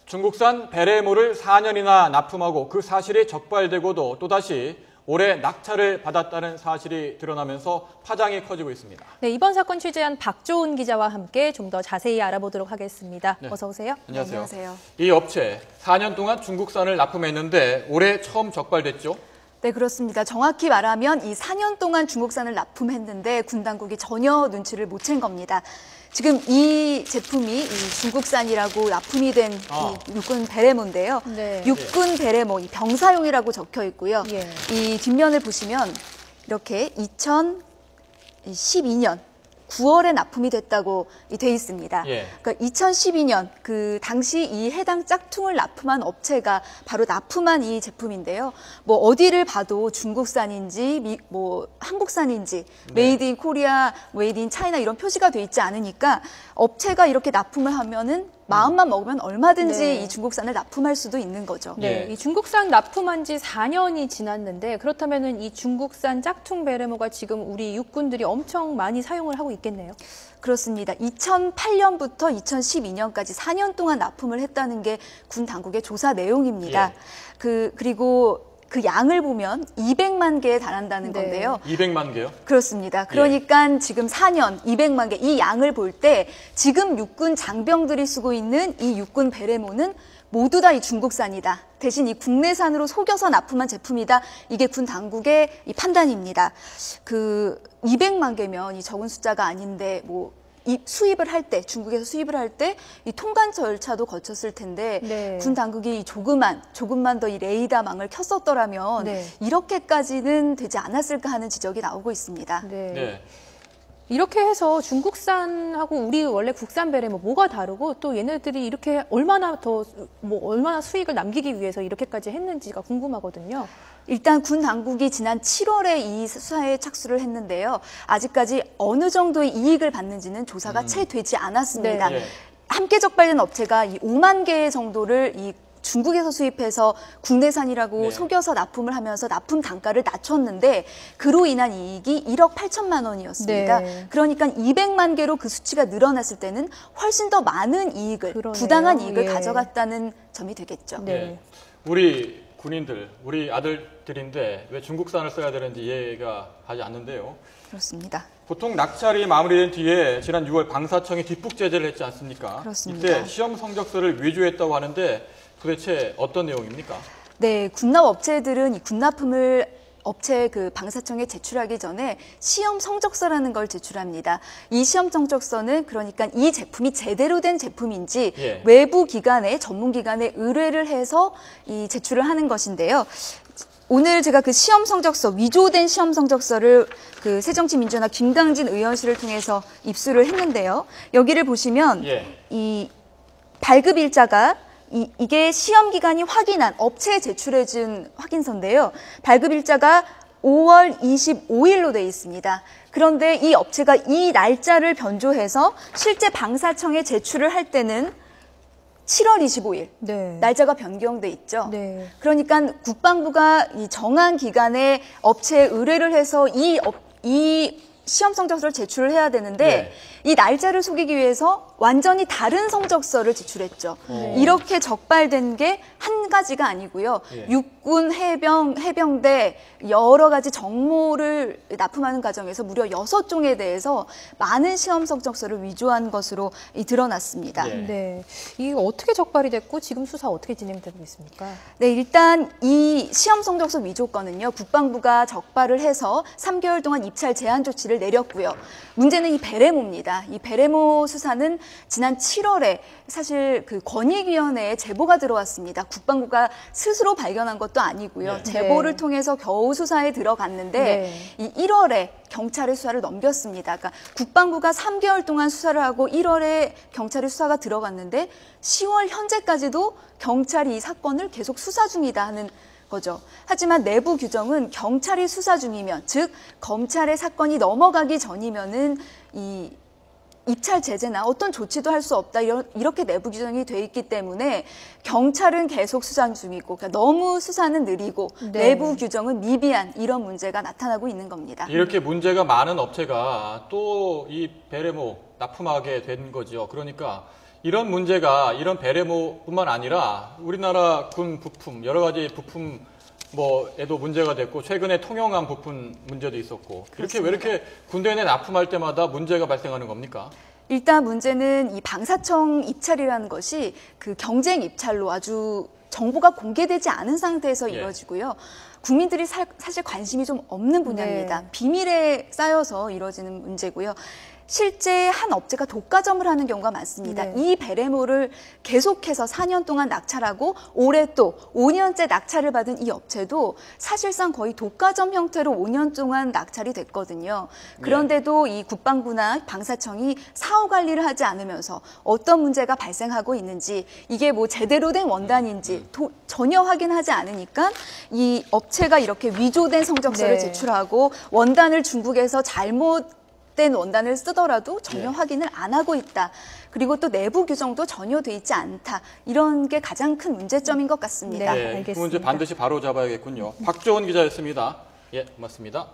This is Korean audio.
중국산 베레모를 4년이나 납품하고 그 사실이 적발되고도 또다시 올해 낙찰을 받았다는 사실이 드러나면서 파장이 커지고 있습니다. 네, 이번 사건 취재한 박조은 기자와 함께 좀 더 자세히 알아보도록 하겠습니다. 네. 어서 오세요. 안녕하세요. 네, 안녕하세요. 이 업체 4년 동안 중국산을 납품했는데 올해 처음 적발됐죠? 네, 그렇습니다. 정확히 말하면 이 4년 동안 중국산을 납품했는데 군 당국이 전혀 눈치를 못 챈 겁니다. 지금 이 제품이 이 중국산이라고 납품이 된 이 육군 베레모인데요. 네. 육군 베레모, 이 병사용이라고 적혀 있고요. 예. 이 뒷면을 보시면 이렇게 2012년 9월에 납품이 됐다고 돼 있습니다. 예. 그러니까 2012년 그 당시 이 해당 짝퉁을 납품한 업체가 바로 납품한 이 제품인데요. 뭐 어디를 봐도 중국산인지 뭐 한국산인지 메이드 인 코리아, 메이드 인 차이나 이런 표시가 돼 있지 않으니까 업체가 이렇게 납품을 하면은 마음만 먹으면 얼마든지 네. 이 중국산을 납품할 수도 있는 거죠. 네, 예. 이 중국산 납품한 지 4년이 지났는데 그렇다면은 이 중국산 짝퉁 베레모가 지금 우리 육군들이 엄청 많이 사용을 하고 있겠네요. 그렇습니다. 2008년부터 2012년까지 4년 동안 납품을 했다는 게 군 당국의 조사 내용입니다. 예. 그리고 그 양을 보면 200만 개에 달한다는 네. 건데요. 200만 개요? 그렇습니다. 그러니까 지금 4년 200만 개 이 양을 볼 때 지금 육군 장병들이 쓰고 있는 이 육군 베레모는 모두 다 이 중국산이다. 대신 이 국내산으로 속여서 납품한 제품이다. 이게 군 당국의 이 판단입니다. 그 200만 개면 이 적은 숫자가 아닌데 뭐 이 수입을 할 때, 중국에서 수입을 할 때 이 통관 절차도 거쳤을 텐데 네. 군 당국이 조금만 더 이 레이더망을 켰었더라면 네. 이렇게까지는 되지 않았을까 하는 지적이 나오고 있습니다. 네. 네. 이렇게 해서 중국산하고 우리 원래 국산 베레모 뭐가 다르고 또 얘네들이 이렇게 얼마나 수익을 남기기 위해서 이렇게까지 했는지가 궁금하거든요. 일단 군 당국이 지난 7월에 이 수사에 착수를 했는데요. 아직까지 어느 정도의 이익을 받는지는 조사가 채 되지 않았습니다. 네. 예. 함께 적발된 업체가 이 5만 개 정도를 이 중국에서 수입해서 국내산이라고 네. 속여서 속여서 납품을 하면서 납품 단가를 낮췄는데 그로 인한 이익이 1억 8천만 원이었습니다. 네. 그러니까 200만 개로 그 수치가 늘어났을 때는 훨씬 더 많은 이익을, 그러네요. 부당한 이익을 예. 가져갔다는 점이 되겠죠. 네. 네. 우리 군인들, 우리 아들들인데 왜 중국산을 써야 되는지 이해가 가지 않는데요. 그렇습니다. 보통 낙찰이 마무리된 뒤에 지난 6월 방사청이 뒷북 제재를 했지 않습니까? 그렇습니다. 이때 시험 성적서를 위조했다고 하는데 도대체 어떤 내용입니까? 네, 군납 업체들은 이 군납품을 업체 그 방사청에 제출하기 전에 시험 성적서라는 걸 제출합니다. 이 시험 성적서는 그러니까 이 제품이 제대로 된 제품인지 예. 외부 기관에 전문 기관에 의뢰를 해서 이 제출을 하는 것인데요. 오늘 제가 그 시험 성적서, 위조된 시험 성적서를 그 새정치민주연합 김강진 의원실을 통해서 입수를 했는데요. 여기를 보시면 예. 이 발급 일자가 이게 시험 기간이 확인한 업체에 제출해준 확인서인데요. 발급 일자가 5월 25일로 돼 있습니다. 그런데 이 업체가 이 날짜를 변조해서 실제 방사청에 제출을 할 때는 7월 25일 네. 날짜가 변경돼 있죠. 네. 그러니까 국방부가 이 정한 기간에 업체에 의뢰를 해서 이 시험 성적서를 제출을 해야 되는데 이 날짜를 속이기 위해서 완전히 다른 성적서를 제출했죠. 이렇게 적발된 게 한 가지가 아니고요. 예. 육군, 해병대 여러 가지 정모를 납품하는 과정에서 무려 6종에 대해서 많은 시험 성적서를 위조한 것으로 드러났습니다. 예. 네. 이게 어떻게 적발이 됐고 지금 수사 어떻게 진행되고 있습니까? 네, 일단 이 시험 성적서 위조 건은요, 국방부가 적발을 해서 3개월 동안 입찰 제한 조치를 내렸고요. 문제는 이 베레모입니다. 이 베레모 수사는 지난 7월에 사실 그 권익위원회에 제보가 들어왔습니다. 국방부가 스스로 발견한 것도 아니고요. 네. 제보를 네. 통해서 겨우 수사에 들어갔는데 네. 이 1월에 경찰의 수사를 넘겼습니다. 그러니까 국방부가 3개월 동안 수사를 하고 1월에 경찰의 수사가 들어갔는데 10월 현재까지도 경찰이 이 사건을 계속 수사 중이다 하는 거죠. 하지만 내부 규정은 경찰이 수사 중이면, 즉 검찰의 사건이 넘어가기 전이면은 이 입찰 제재나 어떤 조치도 할 수 없다 이렇게 내부 규정이 돼 있기 때문에 경찰은 계속 수사 중이고 그러니까 너무 수사는 느리고 네. 내부 규정은 미비한 이런 문제가 나타나고 있는 겁니다. 이렇게 문제가 많은 업체가 또 이 베레모 납품하게 된 거죠. 그러니까 이런 문제가 이런 베레모뿐만 아니라 우리나라 군 부품 여러 가지 부품 뭐에도 문제가 됐고 최근에 통영함 부품 문제도 있었고 이렇게 왜 이렇게 군대 내 납품할 때마다 문제가 발생하는 겁니까? 일단 문제는 이 방사청 입찰이라는 것이 그 경쟁 입찰로 아주 정보가 공개되지 않은 상태에서 이루어지고요. 국민들이 사실 관심이 좀 없는 분야입니다. 네. 비밀에 쌓여서 이루어지는 문제고요. 실제 한 업체가 독과점을 하는 경우가 많습니다. 네. 이 베레모를 계속해서 4년 동안 낙찰하고 올해 또 5년째 낙찰을 받은 이 업체도 사실상 거의 독과점 형태로 5년 동안 낙찰이 됐거든요. 그런데도 이 국방부나 방사청이 사후 관리를 하지 않으면서 어떤 문제가 발생하고 있는지 이게 뭐 제대로 된 원단인지 전혀 확인하지 않으니까 이 업체가 이렇게 위조된 성적서를 네. 제출하고 원단을 중국에서 잘못된 원단을 쓰더라도 전혀 확인을 안 하고 있다. 그리고 또 내부 규정도 전혀 돼 있지 않다. 이런 게 가장 큰 문제점인 것 같습니다. 네, 그 알겠습니다. 문제 반드시 바로 잡아야겠군요. 박조원 기자였습니다. 예, 고맙습니다.